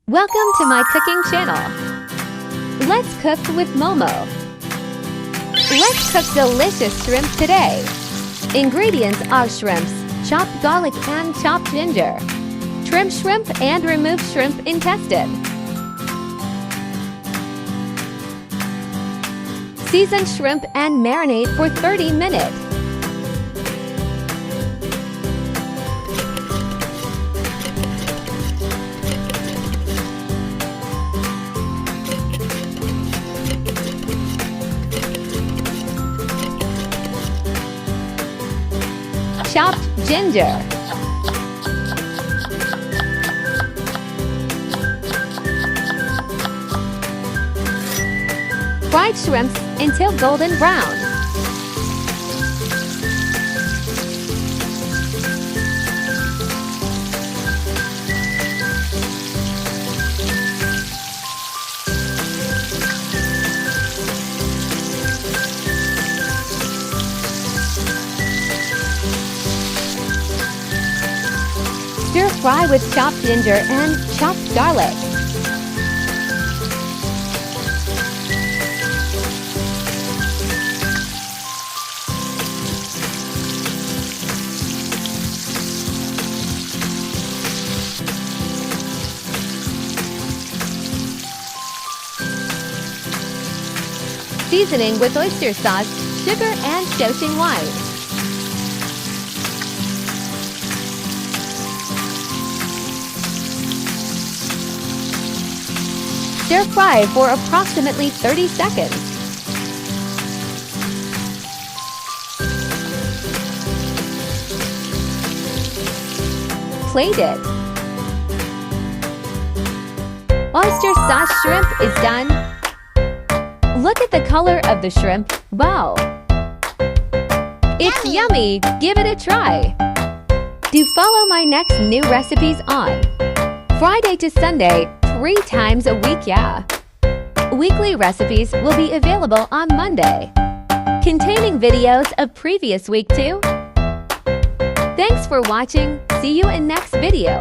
Welcome to my cooking channel. Let's cook with Momo. Let's cook delicious shrimp today. Ingredients are shrimps, chopped garlic and chopped ginger. Trim shrimp and remove shrimp intestine. Season shrimp and marinate for 30 minutes. Chopped ginger. Fried shrimps until golden brown. Stir fry with chopped ginger and chopped garlic. Seasoning with oyster sauce, sugar, and Shoshing wine. Stir fry for approximately 30 seconds. Plate it. Oyster sauce shrimp is done. Look at the color of the shrimp. Wow! It's yummy! Give it a try! Do follow my next new recipes on Friday to Sunday, 3 times a week, yeah. Weekly recipes will be available on Monday, containing videos of previous week too. Thanks for watching. See you in next video.